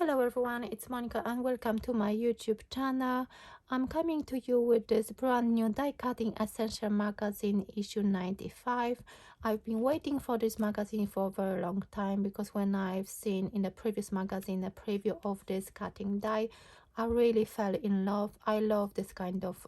Hello everyone, it's Monica and welcome to my YouTube channel. I'm coming to you with this brand new die cutting essential magazine issue 95. I've been waiting for this magazine for a very long time because when I've seen in the previous magazine a preview of this cutting die, I really fell in love. I love this kind of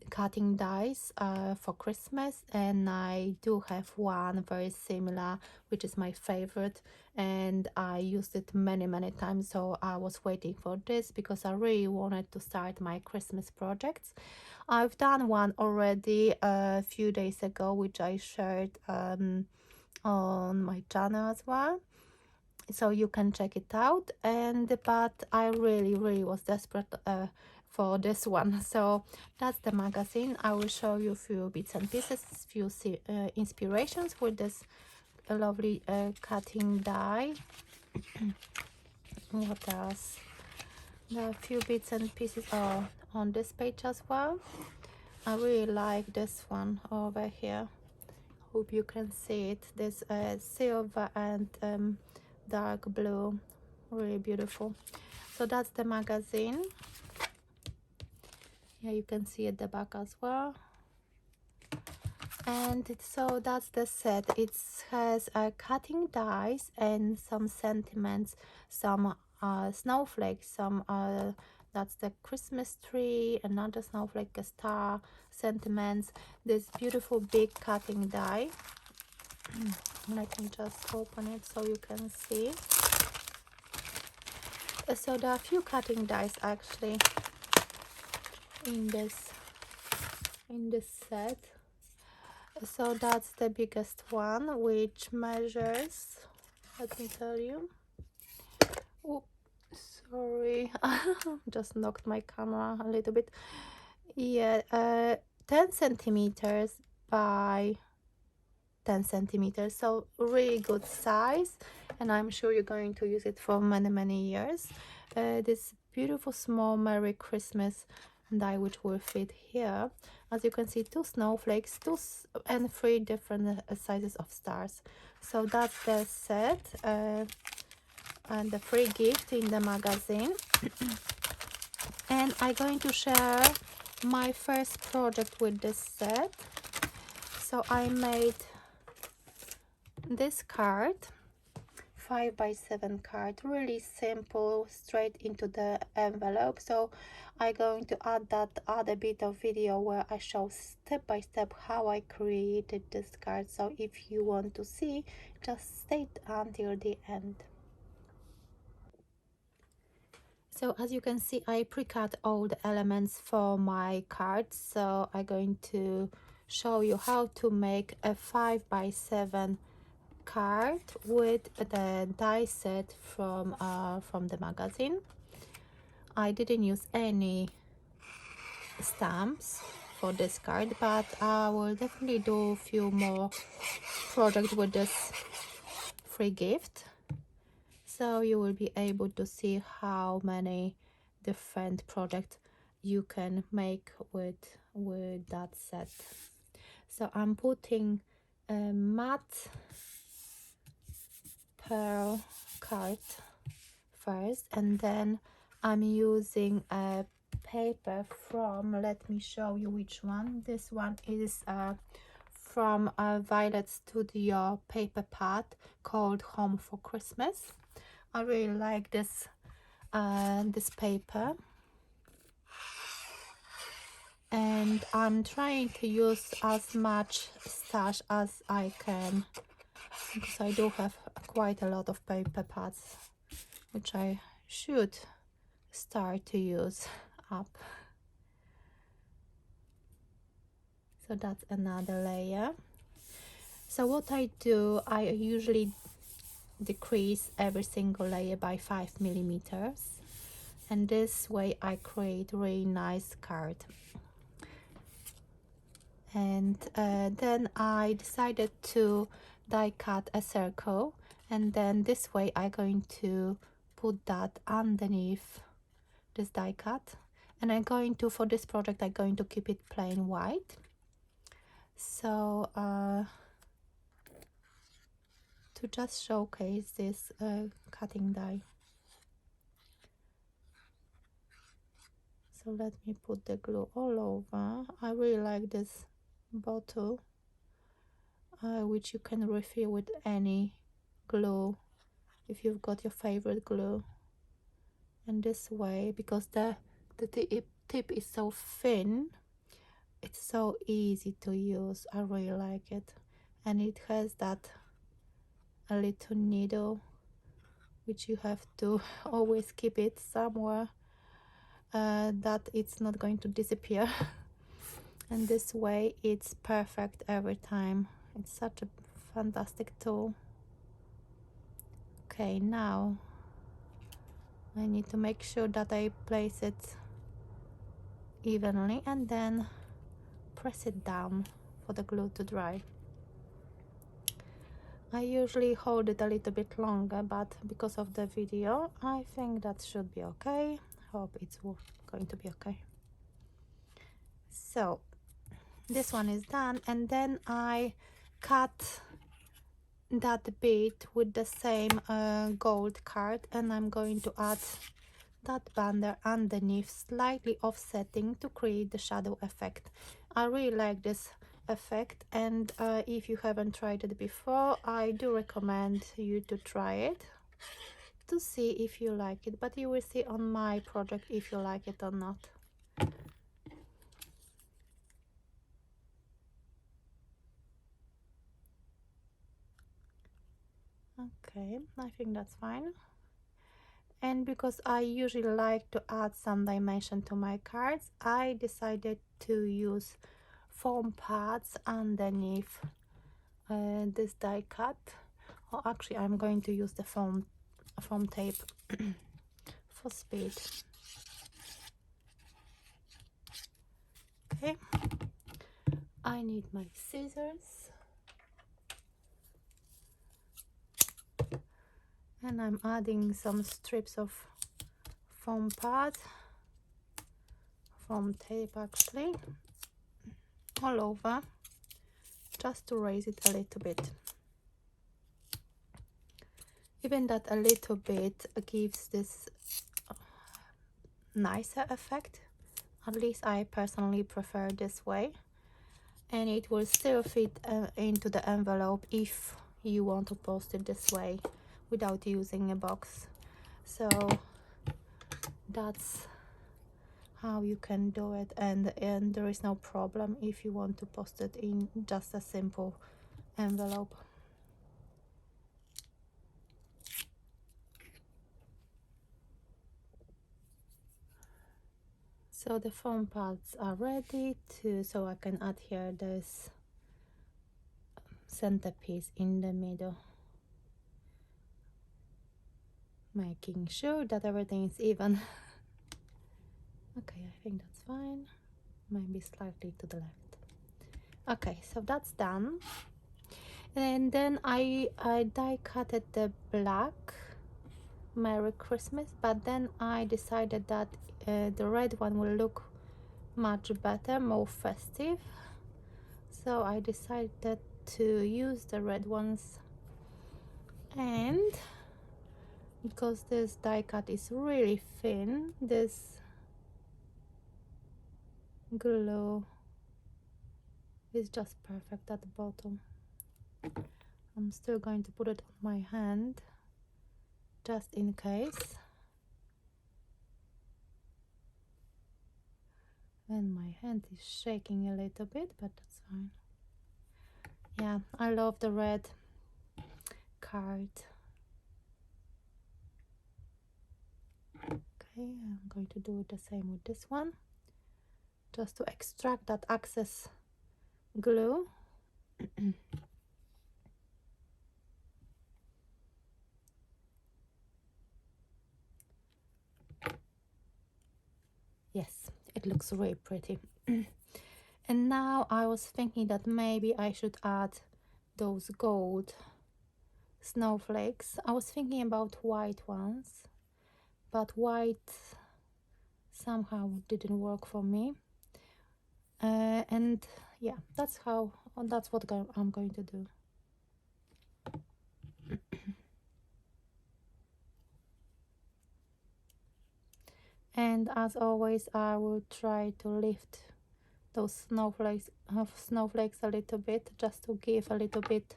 cutting dies for Christmas, and I do have one very similar which is my favorite, and I used it many times, so I was waiting for this because I really wanted to start my Christmas projects. I've done one already a few days ago which I shared on my channel as well, so you can check it out. But I really was desperate for this one, so that's the magazine. I will show you a few bits and pieces, few inspirations with this lovely cutting die. What else? There are a few bits and pieces on this page as well. I really like this one over here. Hope you can see it. This silver and dark blue, really beautiful. So that's the magazine. Yeah, you can see at the back as well. And so that's the set. It has cutting dies and some sentiments, some snowflakes, some that's the Christmas tree, another snowflake, a star, sentiments, this beautiful big cutting die. Let me just open it so you can see. So there are a few cutting dies actually in this set. So that's the biggest one, which measures, let me tell you, oh sorry, just knocked my camera a little bit. Yeah, 10 centimeters by 10 centimeters, so really good size, and I'm sure you're going to use it for many years. This beautiful small Merry Christmas die which will fit here. As you can see, 2 snowflakes, 2 and 3 different sizes of stars. So that's the set and the free gift in the magazine. And I'm going to share my first project with this set. So I made this card, 5x7 card, really simple, straight into the envelope. So I'm going to add that other bit of video where I show step by step how I created this card. So if you want to see, just stay until the end. So as you can see, I pre-cut all the elements for my cards. So I'm going to show you how to make a 5x7 card with the die set from the magazine. I didn't use any stamps for this card, but I will definitely do a few more projects with this free gift, so you will be able to see how many different projects you can make with that set. So I'm putting a matte pearl card first, and then I'm using a paper from, let me show you which one. This one is from Violet Studio paper pad called Home for Christmas. I really like this this paper, and I'm trying to use as much stash as I can because I do have quite a lot of paper pads which I should start to use up. So that's another layer. So what I do, I usually decrease every single layer by 5 millimeters, and this way I create really nice card. And then I decided to die cut a circle, and then this way I'm going to put that underneath this die cut, and I'm going to, for this project, I'm going to keep it plain white. So to just showcase this cutting die. So let me put the glue all over. I really like this bottle, which you can refill with any glue if you've got your favorite glue. And this way, because the tip is so thin, it's so easy to use. I really like it. And it has that a little needle, which you have to always keep it somewhere, that it's not going to disappear. And this way it's perfect every time. It's such a fantastic tool. Okay, now I need to make sure that I place it evenly and then press it down for the glue to dry. I usually hold it a little bit longer, but because of the video I think that should be okay. Hope it's going to be okay. So this one is done, and then I cut that bit with the same gold card, and I'm going to add that banner underneath, slightly offsetting to create the shadow effect. I really like this effect, and if you haven't tried it before, I do recommend you to try it to see if you like it, but you will see on my project if you like it or not. Okay, I think that's fine. And because I usually like to add some dimension to my cards, I decided to use foam pads underneath this die cut. Or actually I'm going to use the foam tape for speed. Okay, I need my scissors, and I'm adding some strips of foam tape actually, all over, just to raise it a little bit. Even that a little bit gives this nicer effect. At least I personally prefer this way, and it will still fit into the envelope if you want to post it this way without using a box. So that's how you can do it, and there is no problem if you want to post it in just a simple envelope. So the foam pads are ready so I can add here this centerpiece in the middle, making sure that everything is even. Okay, I think that's fine, maybe slightly to the left. Okay, so that's done. And then I die cutted the black Merry Christmas, but then I decided that the red one will look much better, more festive, so I decided to use the red ones. And because this die cut is really thin, this glue is just perfect at the bottom. I'm still going to put it on my hand just in case. And my hand is shaking a little bit, but that's fine. Yeah, I love the red card. Okay, I'm going to do the same with this one, just to extract that excess glue. Yes, it looks really pretty. And now I was thinking that maybe I should add those gold snowflakes. I was thinking about white ones, but white somehow didn't work for me. And yeah, that's what I'm going to do. And And as always, I will try to lift those snowflakes a little bit, just to give a little bit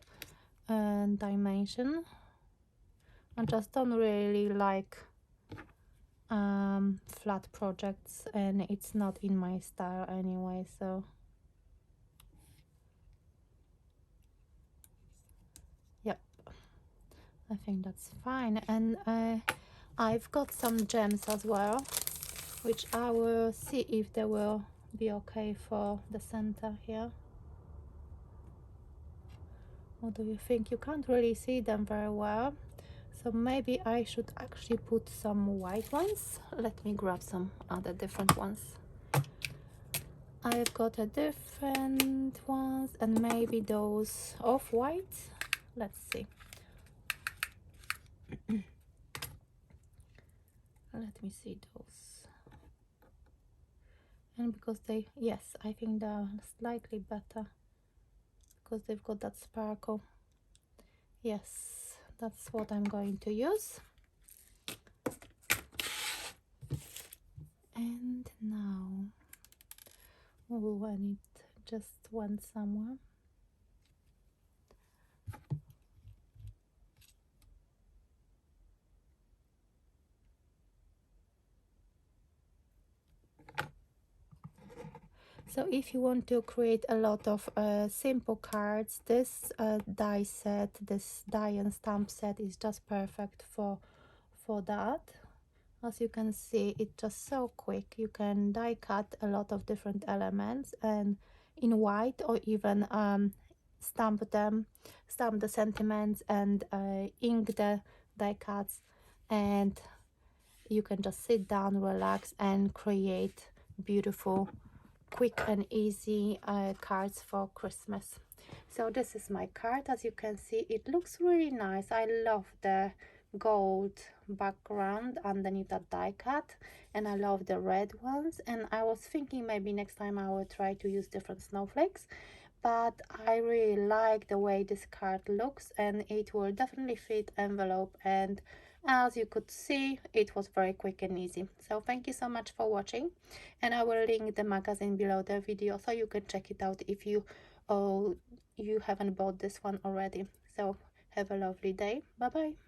dimension. I just don't really like flat projects, and it's not in my style anyway, so yep, I think that's fine. And I've got some gems as well, which I will see if they will be okay for the center here. What do you think? You can't really see them very well, so maybe I should actually put some white ones. Let me grab some other different ones. I've got a different ones, and maybe those off-white. Let's see. Let me see those. And because they, yes, I think they're slightly better because they've got that sparkle. Yes, that's what I'm going to use. And now, oh, and it just went somewhere. So if you want to create a lot of simple cards, this die set, this die and stamp set is just perfect for that. As you can see, it's just so quick. You can die cut a lot of different elements and in white, or even stamp the sentiments and ink the die cuts, and you can just sit down, relax, and create beautiful, quick and easy cards for Christmas. So this is my card. As you can see, it looks really nice. I love the gold background underneath that die cut, and I love the red ones. And I was thinking maybe next time I will try to use different snowflakes, but I really like the way this card looks, and it will definitely fit envelope. And as you could see, it was very quick and easy. So thank you so much for watching, and I will link the magazine below the video so you can check it out if you you haven't bought this one already. So have a lovely day. Bye bye.